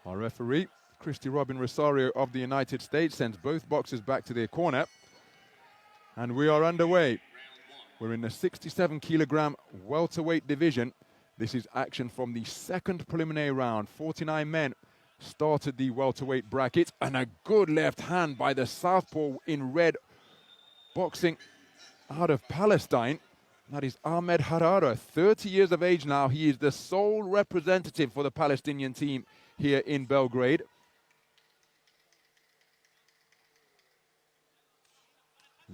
Our referee, Krysti Rosario of the United States, sends both boxers back to their corner. And we are underway. We're in the 67-kilogram welterweight division. This is action from the second preliminary round. 49 men started the welterweight bracket, and a good left hand by the southpaw in red, boxing out of Palestine. That is Ahmed Harara, 30 years of age now. He is the sole representative for the Palestinian team here in Belgrade.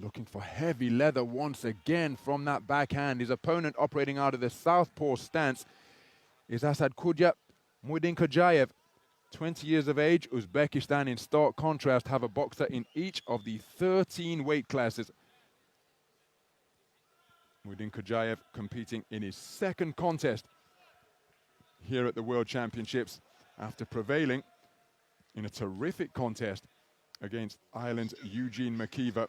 Looking for heavy leather once again from that backhand. His opponent operating out of the southpaw stance is Assadkuya Muidinkadjayev, 20 years of age. Uzbekistan, in stark contrast, have a boxer in each of the 13 weight classes. Muidinkadjayev competing in his second contest here at the World Championships after prevailing in a terrific contest against Ireland's Eugene McKeever,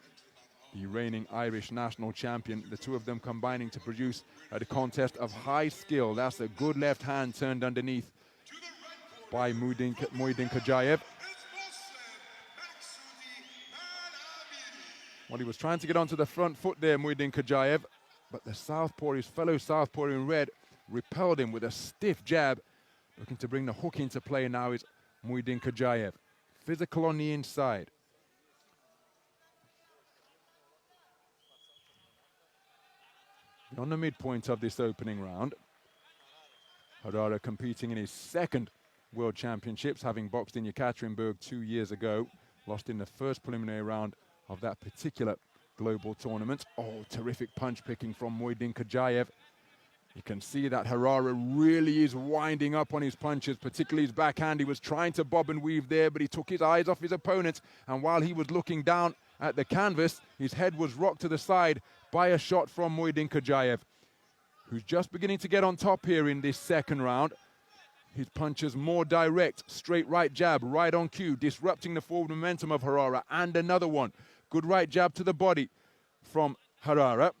the reigning Irish national champion. The two of them combining to produce a contest of high skill. That's a good left hand turned underneath by Muidinkadjayev. Well, he was trying to get onto the front foot there, Muidinkadjayev, but the southpaw, his fellow southpaw in red, repelled him with a stiff jab. Looking to bring the hook into play now is Muidinkadjayev. Physical on the inside. On the midpoint of this opening round, Harara competing in his second World Championships, having boxed in Yekaterinburg 2 years ago, lost in the first preliminary round of that particular global tournament. Oh, terrific punch picking from Muidinkadjayev. You can see that Harara really is winding up on his punches, particularly his backhand. He was trying to bob and weave there, but he took his eyes off his opponent, and while he was looking down at the canvas, his head was rocked to the side by a shot from Muidinkadjayev, who's just beginning to get on top here in this second round. His punches more direct, straight right jab, right on cue, disrupting the forward momentum of Harara, and another one. Good right jab to the body from Harara,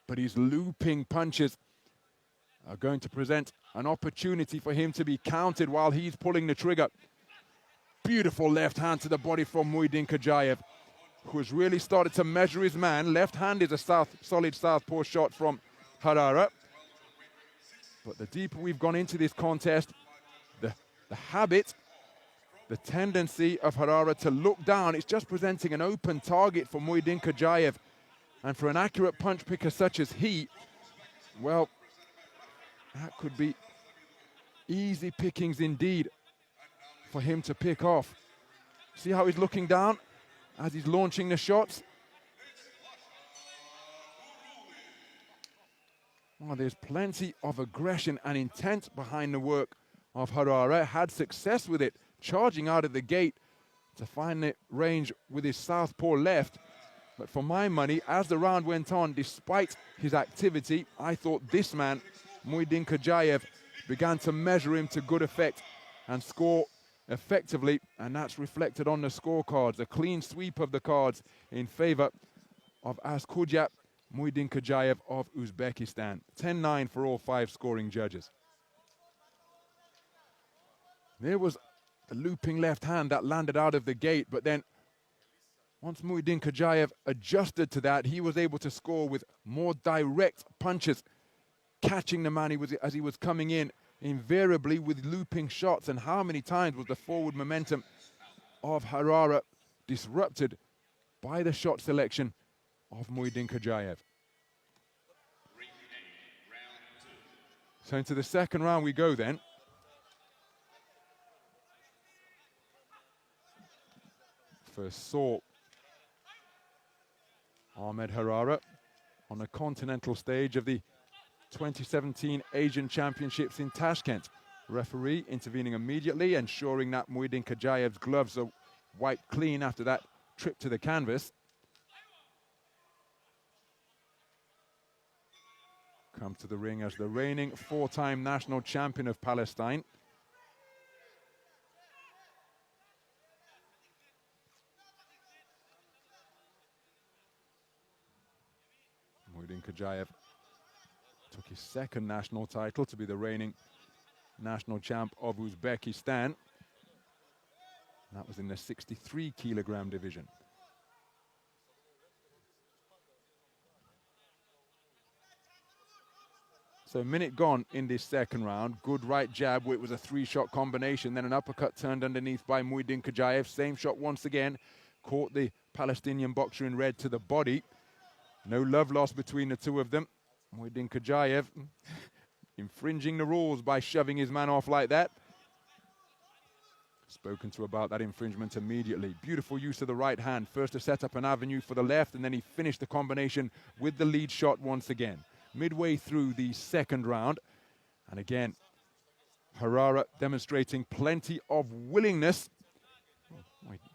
but his looping punches are going to present an opportunity for him to be counted while he's pulling the trigger. Beautiful left hand to the body from Muidinkadjayev, who has really started to measure his man. Left hand is a solid southpaw shot from Harara. But the deeper we've gone into this contest, the habit, the tendency of Harara to look down, it's just presenting an open target for Muidinkadjayev. And for an accurate punch picker such as he, well, that could be easy pickings indeed for him to pick off. See how he's looking down as he's launching the shots? Well, there's plenty of aggression and intent behind the work of Harara. Had success with it, charging out of the gate to find the range with his southpaw left. But for my money, as the round went on, despite his activity, I thought this man, Muidinkadjayev, began to measure him to good effect and score effectively, and that's reflected on the scorecards. A clean sweep of the cards in favor of Assadkuya Muidinkadjayev of Uzbekistan. 10-9 for all 5 scoring judges. There was the looping left hand that landed out of the gate, but then once Muidinkadjayev adjusted to that, he was able to score with more direct punches, catching the man as he was coming in, invariably with looping shots. And how many times was the forward momentum of Harara disrupted by the shot selection of Muidinkadjayev? So into the second round we go then. First saw Ahmed Harara on the continental stage of the 2017 Asian Championships in Tashkent. Referee intervening immediately, ensuring that Muidinkadjayev's gloves are wiped clean after that trip to the canvas. Come to the ring as the reigning 4-time national champion of Palestine. Muidinkadjayev took his second national title to be the reigning national champ of Uzbekistan. That was in the 63-kilogram division. So a minute gone in this second round. Good right jab where it was a 3-shot combination. Then an uppercut turned underneath by Muaydin Khajayev. Same shot once again. Caught the Palestinian boxer in red to the body. No love lost between the two of them. Muaydin Khajayev infringing the rules by shoving his man off like that. Spoken to about that infringement immediately. Beautiful use of the right hand. First to set up an avenue for the left, and then he finished the combination with the lead shot once again. Midway through the second round. And again, Harara demonstrating plenty of willingness.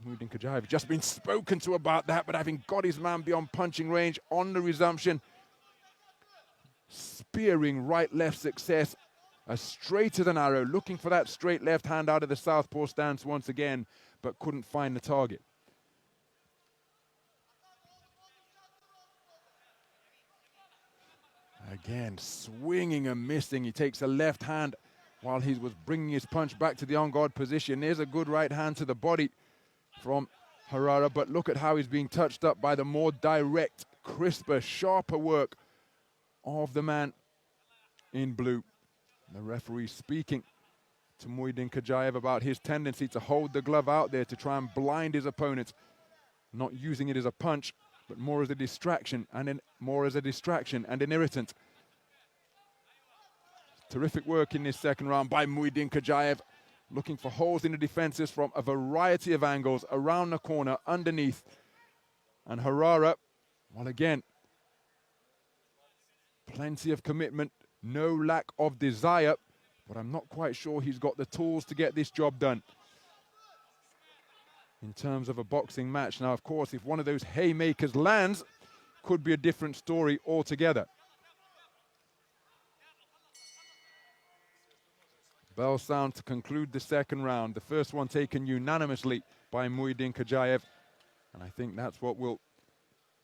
Muaydin Khajayev just been spoken to about that, but having got his man beyond punching range on the resumption. Spearing right-left success. As straight as an arrow, looking for that straight left hand out of the southpaw stance once again, but couldn't find the target. Again, swinging and missing. He takes a left hand while he was bringing his punch back to the on-guard position. There's a good right hand to the body from Harara, but look at how he's being touched up by the more direct, crisper, sharper work of the man in blue. The referee speaking to Muaydin Khajayev about his tendency to hold the glove out there to try and blind his opponent, not using it as a punch, but more as a distraction and an irritant. Terrific work in this second round by Muaydin Khajayev, looking for holes in the defenses from a variety of angles, around the corner, underneath. And Harara, well again, plenty of commitment, no lack of desire, but I'm not quite sure he's got the tools to get this job done. In terms of a boxing match, now of course, if one of those haymakers lands, could be a different story altogether. Bell sound to conclude the second round. The first one taken unanimously by Muaydin Khajayev. And I think that's what will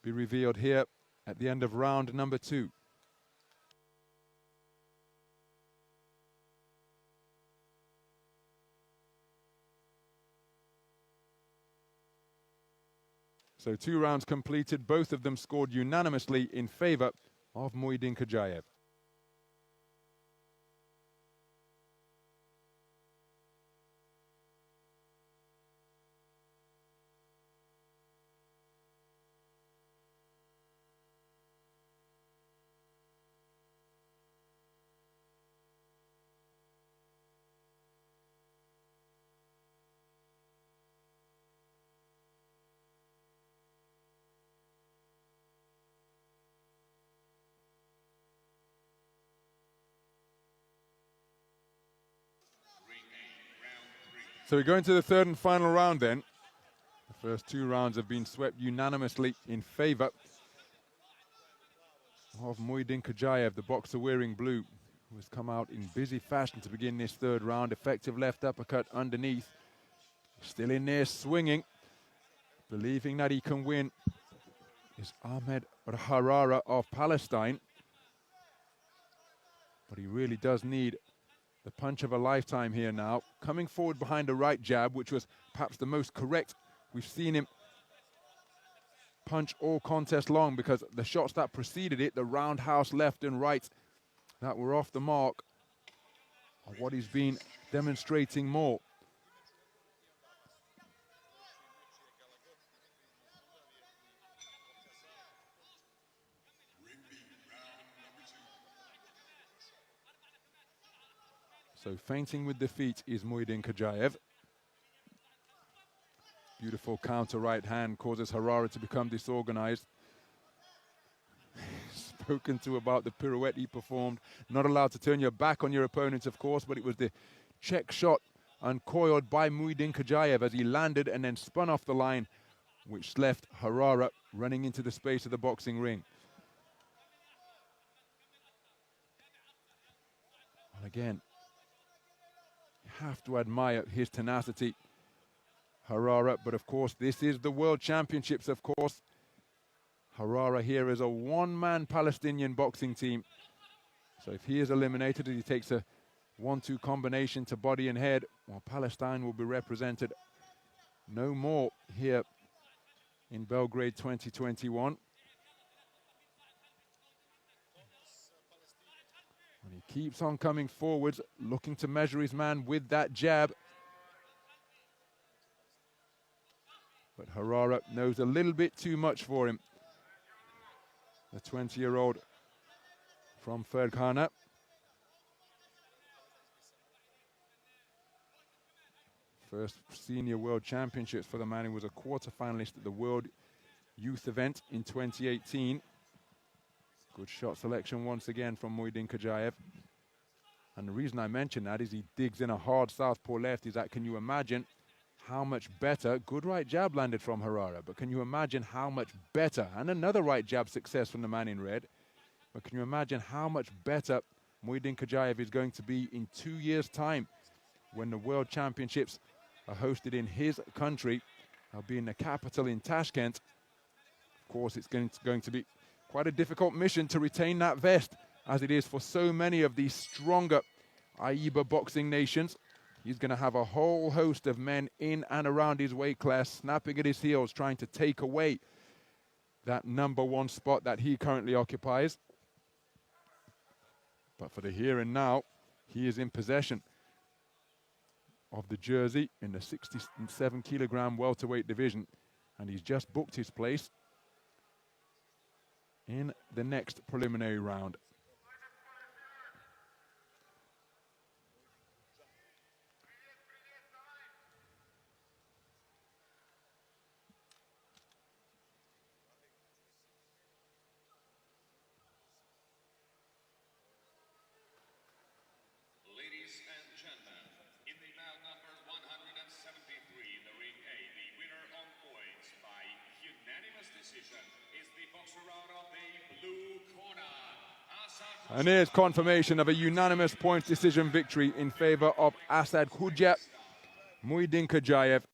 be revealed here at the end of round number 2. So 2 rounds completed, both of them scored unanimously in favor of Muaydin Khajayev. So we go into the third and final round then. The first 2 rounds have been swept unanimously in favor of Muaydin Khajayev, the boxer wearing blue, who has come out in busy fashion to begin this third round. Effective left uppercut underneath. Still in there swinging, believing that he can win, is Ahmed Harara of Palestine. But he really does need the punch of a lifetime here now. Coming forward behind a right jab, which was perhaps the most correct. We've seen him punch all contest long, because the shots that preceded it, the roundhouse left and right, that were off the mark, are what he's been demonstrating more. So feinting with the feet is Muaydin Khajayev. Beautiful counter right hand causes Harara to become disorganized. Spoken to about the pirouette he performed. Not allowed to turn your back on your opponent, of course, but it was the check shot uncoiled by Muaydin Khajayev as he landed and then spun off the line, which left Harara running into the space of the boxing ring. And again, have to admire his tenacity, Harara, but of course this is the World Championships, of course. Harara here is a one-man Palestinian boxing team. So if he is eliminated, he takes a 1-2 combination to body and head, while Palestine will be represented no more here in Belgrade 2021. And he keeps on coming forwards, looking to measure his man with that jab. But Harara knows a little bit too much for him. The 20-year-old from Ferghana. First senior world championships for the man who was a quarter-finalist at the World Youth event in 2018. Good shot selection once again from Muhyiddin Khajayev. And the reason I mention that is he digs in a hard southpaw left. Is that, can you imagine how much better, good right jab landed from Harara, but can you imagine how much better, and another right jab success from the man in red, but can you imagine how much better Muhyiddin Khajayev is going to be in 2 years' time when the World Championships are hosted in his country? I'll be in the capital in Tashkent. Of course, it's going to be quite a difficult mission to retain that vest, as it is for so many of these stronger AIBA boxing nations. He's going to have a whole host of men in and around his weight class, snapping at his heels, trying to take away that #1 spot that he currently occupies. But for the here and now, he is in possession of the jersey in the 67-kilogram welterweight division, and he's just booked his place in the next preliminary round. And here's confirmation of a unanimous points decision victory in favor of Asad Khuja. Muhyiddin Khajayev